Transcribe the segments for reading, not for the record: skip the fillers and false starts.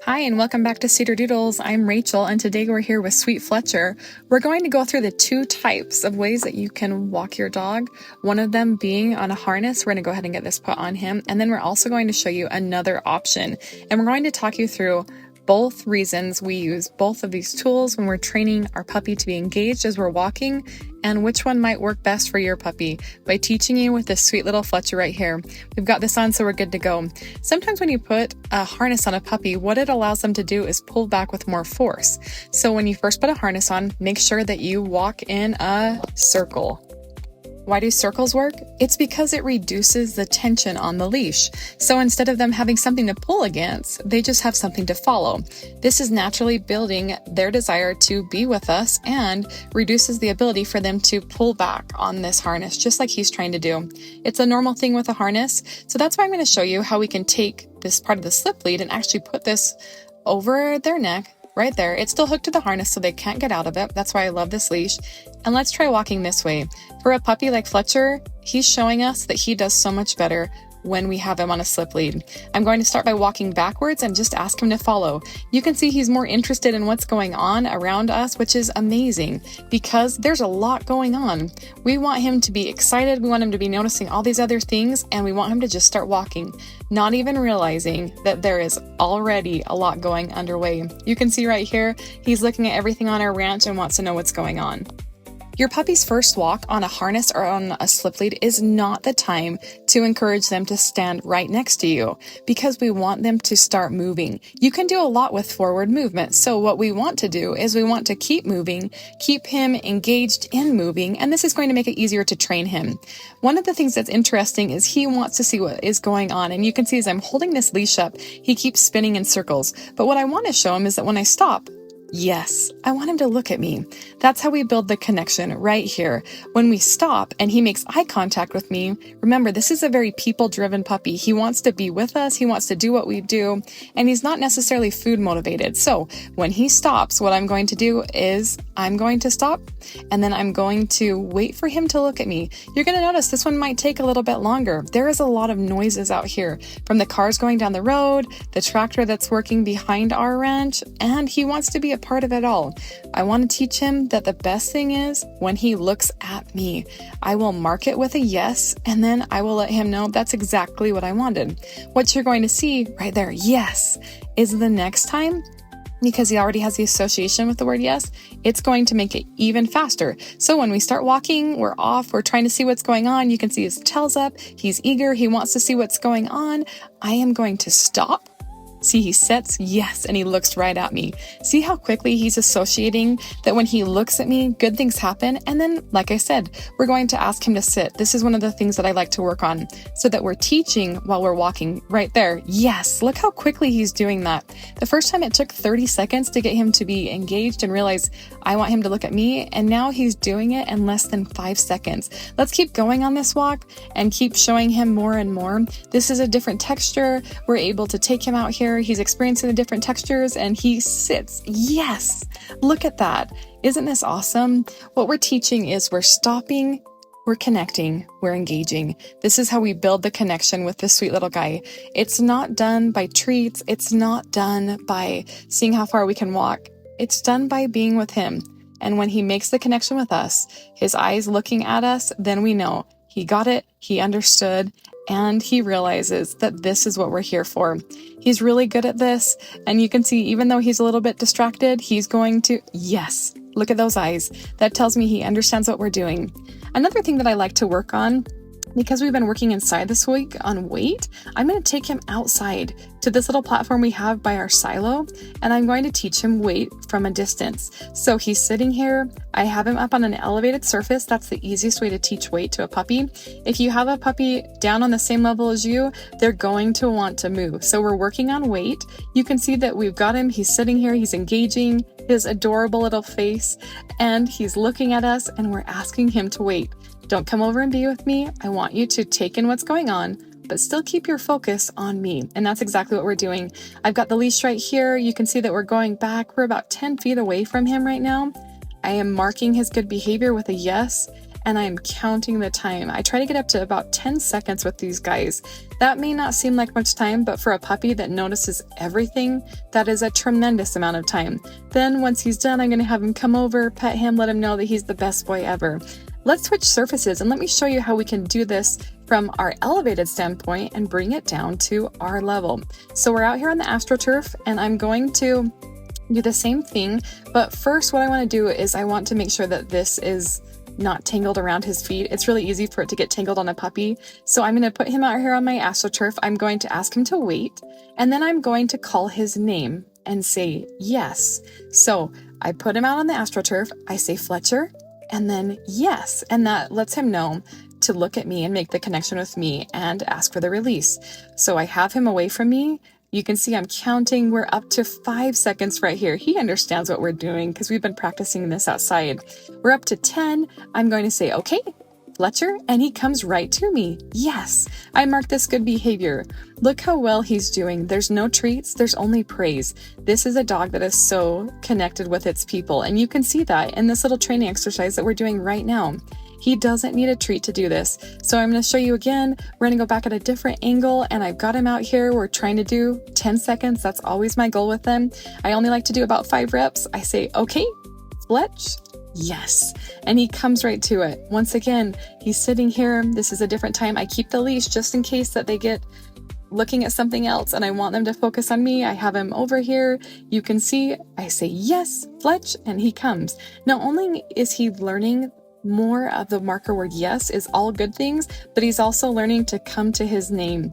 Hi, and welcome back to Cedar Doodles. I'm Rachel, and today we're here with Sweet Fletcher. We're going to go through the two types of ways that you can walk your dog, one of them being on a harness. We're going to go ahead and get this put on him, and then we're also going to show you another option, and we're going to talk you through both reasons we use both of these tools when we're training our puppy to be engaged as we're walking, and which one might work best for your puppy by teaching you with this sweet little Fletcher right here. We've got this on, so we're good to go. Sometimes when you put a harness on a puppy, what it allows them to do is pull back with more force. So when you first put a harness on, make sure that you walk in a circle. Why do circles work? It's because it reduces the tension on the leash. So instead of them having something to pull against, they just have something to follow. This is naturally building their desire to be with us and reduces the ability for them to pull back on this harness, just like he's trying to do. It's a normal thing with a harness. So that's why I'm going to show you how we can take this part of the slip lead and actually put this over their neck. Right there. It's still hooked to the harness so they can't get out of it. That's why I love this leash. And let's try walking this way. For a puppy like Fletcher, he's showing us that he does so much better when we have him on a slip lead. I'm going to start by walking backwards and just ask him to follow. You can see he's more interested in what's going on around us, which is amazing because there's a lot going on. We want him to be excited. We want him to be noticing all these other things, and we want him to just start walking, not even realizing that there is already a lot going underway. You can see right here, he's looking at everything on our ranch and wants to know what's going on. Your puppy's first walk on a harness or on a slip lead is not the time to encourage them to stand right next to you because we want them to start moving. You can do a lot with forward movement. So what we want to do is we want to keep moving, keep him engaged in moving, and this is going to make it easier to train him. One of the things that's interesting is he wants to see what is going on. And you can see as I'm holding this leash up, he keeps spinning in circles. But what I want to show him is that when I stop, yes, I want him to look at me. That's how we build the connection right here. When we stop and he makes eye contact with me, remember, this is a very people-driven puppy. He wants to be with us. He wants to do what we do, and he's not necessarily food motivated. So when he stops, what I'm going to do is I'm going to stop, and then I'm going to wait for him to look at me. You're going to notice this one might take a little bit longer. There is a lot of noises out here from the cars going down the road, the tractor that's working behind our ranch, and he wants to be a part of it all. I want to teach him that the best thing is when he looks at me, I will mark it with a yes, and then I will let him know that's exactly what I wanted. What you're going to see right there, yes, is the next time, because he already has the association with the word yes, it's going to make it even faster. So when we start walking, we're off, we're trying to see what's going on. You can see his tail's up. He's eager. He wants to see what's going on. I am going to stop. See, he sets yes, and he looks right at me. See how quickly he's associating that when he looks at me, good things happen. And then, like I said, we're going to ask him to sit. This is one of the things that I like to work on so that we're teaching while we're walking right there. Yes, look how quickly he's doing that. The first time it took 30 seconds to get him to be engaged and realize I want him to look at me. And now he's doing it in less than 5 seconds. Let's keep going on this walk and keep showing him more and more. This is a different texture. We're able to take him out here. He's experiencing the different textures and he sits. Yes, look at that. Isn't this awesome? What we're teaching is we're stopping, we're connecting, we're engaging. This is how we build the connection with this sweet little guy. It's not done by treats. It's not done by seeing how far we can walk. It's done by being with him. And when he makes the connection with us, his eyes looking at us, then we know he got it, he understood, and he realizes that this is what we're here for. He's really good at this, and you can see even though he's a little bit distracted, he's going to, yes, look at those eyes. That tells me he understands what we're doing. Another thing that I like to work on, because we've been working inside this week on weight, I'm going to take him outside to this little platform we have by our silo, and I'm going to teach him weight from a distance. So he's sitting here. I have him up on an elevated surface. That's the easiest way to teach weight to a puppy. If you have a puppy down on the same level as you, they're going to want to move. So we're working on weight. You can see that we've got him. He's sitting here. He's engaging his adorable little face, and he's looking at us, and we're asking him to wait. Don't come over and be with me. I want you to take in what's going on, but still keep your focus on me. And that's exactly what we're doing. I've got the leash right here. You can see that we're going back. We're about 10 feet away from him right now. I am marking his good behavior with a yes, and I'm counting the time. I try to get up to about 10 seconds with these guys. That may not seem like much time, but for a puppy that notices everything, that is a tremendous amount of time. Then once he's done, I'm going to have him come over, pet him, let him know that he's the best boy ever. Let's switch surfaces and let me show you how we can do this from our elevated standpoint and bring it down to our level. So we're out here on the AstroTurf, and I'm going to do the same thing, but first what I want to do is I want to make sure that this is not tangled around his feet. It's really easy for it to get tangled on a puppy. So I'm going to put him out here on my AstroTurf. I'm going to ask him to wait, and then I'm going to call his name and say yes. So I put him out on the AstroTurf, I say Fletcher, and then yes, and that lets him know to look at me and make the connection with me and ask for the release. So I have him away from me. You can see I'm counting. We're up to 5 seconds right here. He understands what we're doing because we've been practicing this outside. We're up to 10. I'm going to say, okay, Fletcher, and he comes right to me. Yes, I mark this good behavior. Look how well he's doing. There's no treats, there's only praise. This is a dog that is so connected with its people, and you can see that in this little training exercise that we're doing right now. He doesn't need a treat to do this. So I'm going to show you again. We're going to go back at a different angle, and I've got him out here. We're trying to do 10 seconds. That's always my goal with them. I only like to do about 5 reps. I say, okay, Fletch, yes. And he comes right to it. Once again, he's sitting here. This is a different time. I keep the leash just in case that they get looking at something else and I want them to focus on me. I have him over here. You can see I say, yes, Fletch, and he comes. Not only is he learning more of the marker word yes is all good things, but he's also learning to come to his name.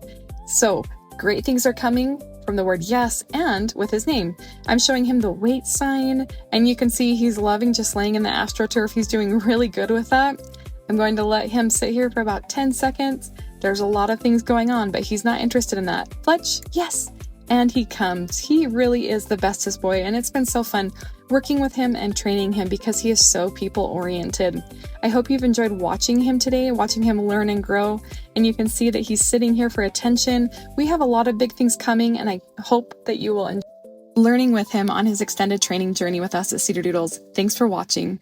So great things are coming from the word yes and with his name. I'm showing him the wait sign, and you can see he's loving just laying in the AstroTurf. He's doing really good with that. I'm going to let him sit here for about 10 seconds. There's a lot of things going on, but he's not interested in that. Fletch, yes. And he comes. He really is the bestest boy, and it's been so fun working with him and training him because he is so people-oriented. I hope you've enjoyed watching him today, watching him learn and grow, and you can see that he's sitting here for attention. We have a lot of big things coming, and I hope that you will enjoy learning with him on his extended training journey with us at Cedar Doodles. Thanks for watching.